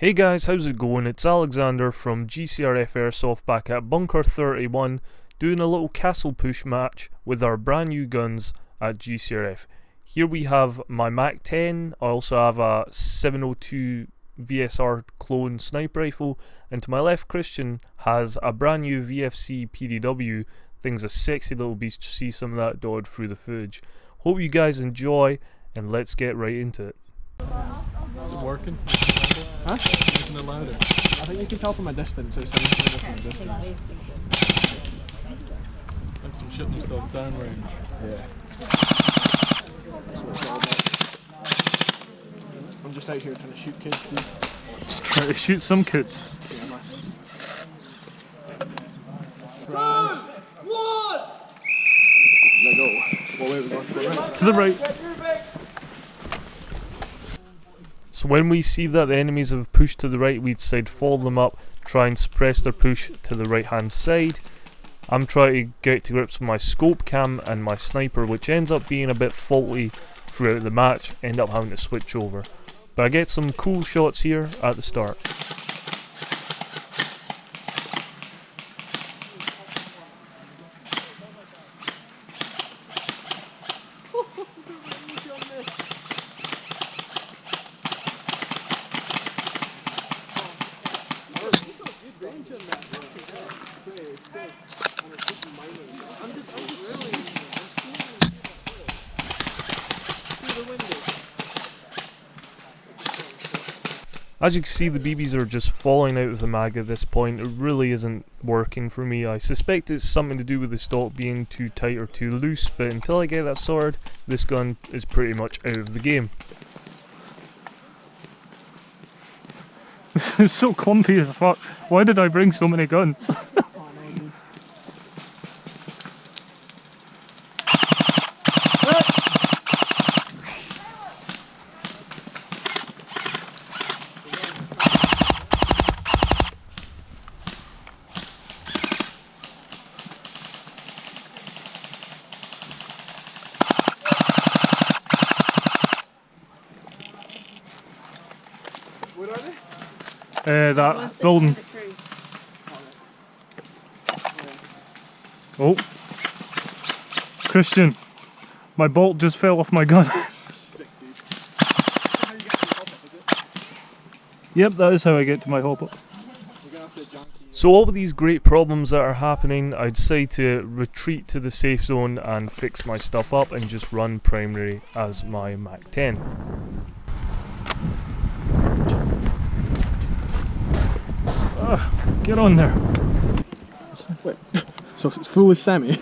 Hey guys, how's it going? It's Alexander from GCRF Airsoft back at Bunker 31 doing a little castle push match with our brand new guns at GCRF. Here we have my Mac-10, I also have a 702 VSR clone sniper rifle, and to my left Christian has a brand new VFC PDW. Thing's a sexy little beast to see some of that dodge through the footage. Hope you guys enjoy and let's get right into it. Is it working? Huh? Making it louder. I think you can tell from a distance, it sounds from a different distance. Like some shooting themselves down range. Yeah. I'm just out here trying to shoot kids, dude. Just try to shoot some kids. Yeah, man. Let go. Well, wait, we go to the right. To the right. So when we see that the enemies have pushed to the right, we decide to follow them up, try and suppress their push to the right hand side. I'm trying to get to grips with my scope cam and my sniper, which ends up being a bit faulty throughout the match, end up having to switch over. But I get some cool shots here at the start. As you can see, the BBs are just falling out of the mag at this point. It really isn't working for me. I suspect it's something to do with the stock being too tight or too loose, but until I get that sorted, this gun is pretty much out of the game. It's so clumpy as fuck. Why did I bring so many guns? Where are they? That building. Oh. Christian, my bolt just fell off my gun. Sick, dude. How you get to the hop-up, is it? Yep, that is how I get to my hop-up. You're gonna have to junkie. So all of these great problems that are happening, I decide to retreat to the safe zone and fix my stuff up and just run primary as my Mac-10. Get on there. Wait, so it's fully semi?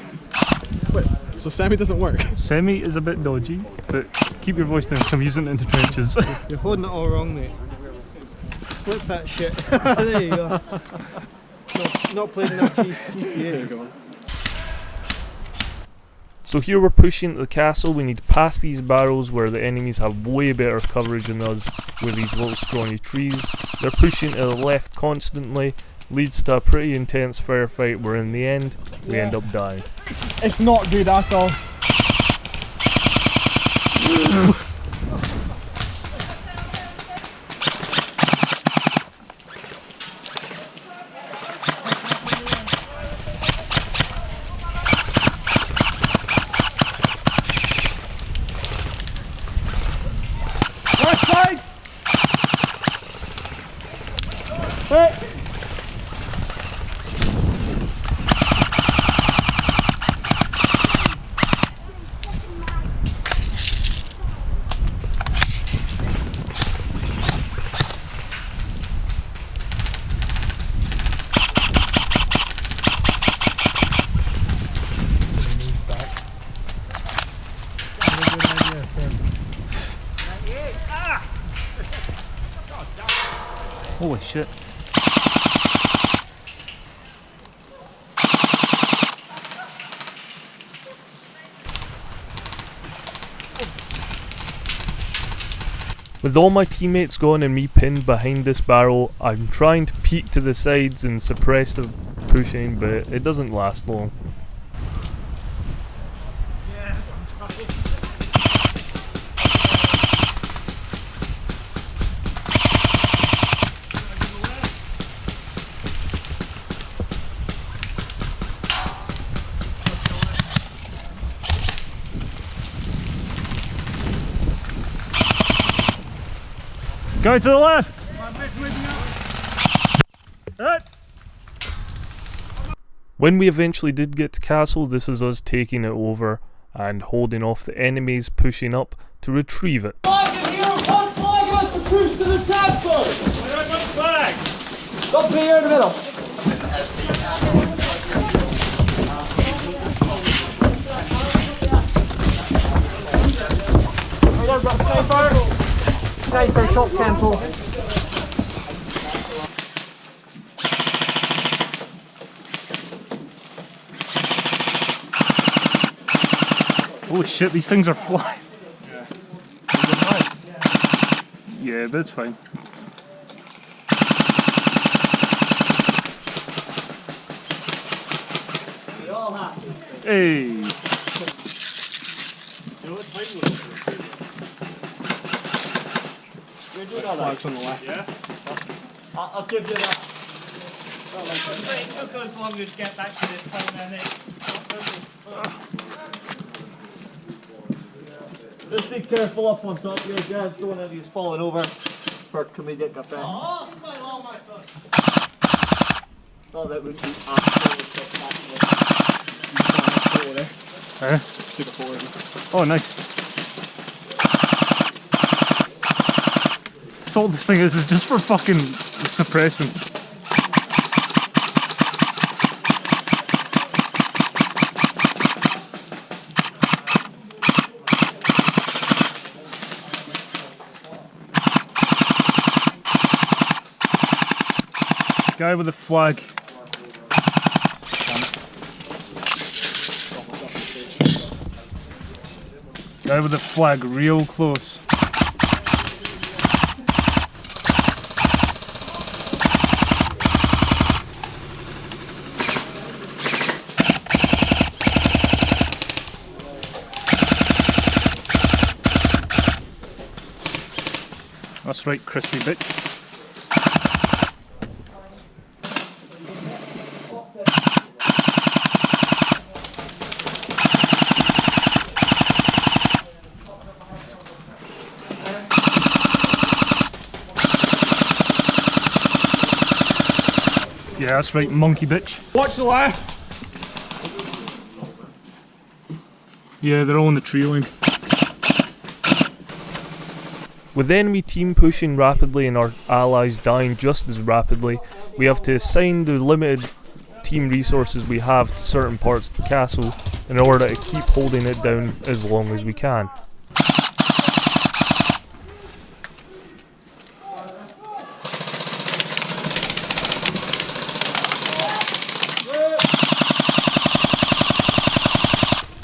Wait, so semi doesn't work? Semi is a bit dodgy, but keep your voice down because I'm using it into trenches. You're holding it all wrong, mate. Flip that shit. There you go. Not playing that GTA. There you go. So here we're pushing to the castle. We need to pass these barrels where the enemies have way better coverage than us with these little scrawny trees. They're pushing to the left constantly, leads to a pretty intense firefight where in the end we end up dying. It's not good at all. Left side! Hey! Holy shit. With all my teammates gone and me pinned behind this barrel, I'm trying to peek to the sides and suppress the pushing, but it doesn't last long. Guy to the left! When we eventually did get to castle, this is us taking it over and holding off the enemies pushing up to retrieve it. Flag in here, one flag wants to push to the tab first. Flag. Don't be here in the middle. Sniper, top tempo. Holy shit, these things are flying. Yeah, but it's fine. Hey! Flags on the left. Yeah? I'll give you that. It took us longer to get back to this point than it. Just be careful up on top here, guys. Don't want any falling over for comedic effect. Oh, my long, my foot. Oh, that would be absolutely spectacular. Eh? Take a forward. Oh, nice. That's all this thing is just for fucking suppressing. Guy with a flag. Guy with a flag real close. That's right, crispy bitch. Yeah, that's right, monkey bitch. Watch the left! Yeah, they're all in the tree line. With the enemy team pushing rapidly and our allies dying just as rapidly, we have to assign the limited team resources we have to certain parts of the castle in order to keep holding it down as long as we can.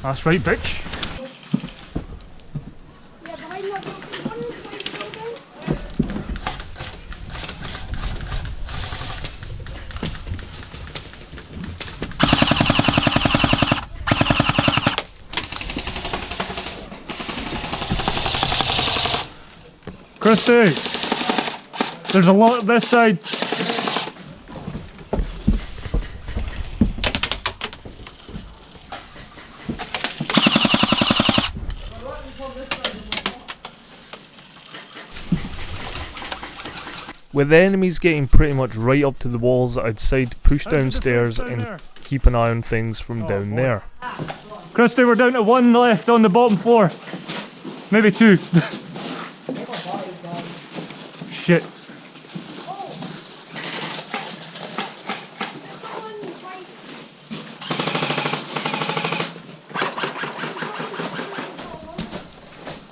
That's right, bitch. Christy, there's a lot this side. With the enemies getting pretty much right up to the walls, I'd say to push downstairs and keep an eye on things from down there. Christy, we're down to one left on the bottom floor. Maybe two. Shit.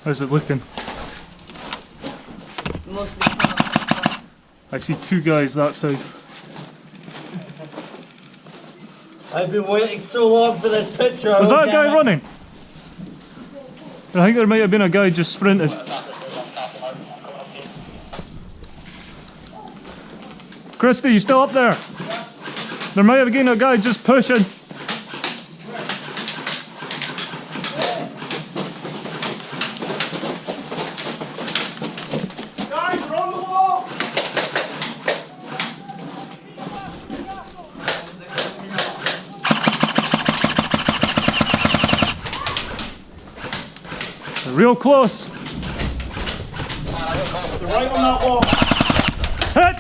How's it looking? I see two guys that side. I've been waiting so long for this picture. Was that a guy running? I think there might have been a guy just sprinted. Christy, you still up there? There might have been a guy just pushing. Guys, run the wall! Real close. They're right on that wall. Hit!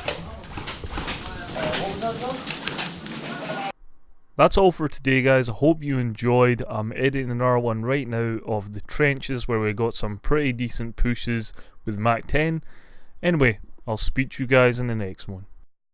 That's all for today, guys. I hope you enjoyed. I'm editing another one right now of the trenches where we got some pretty decent pushes with Mac-10. Anyway, I'll speak to you guys in the next one.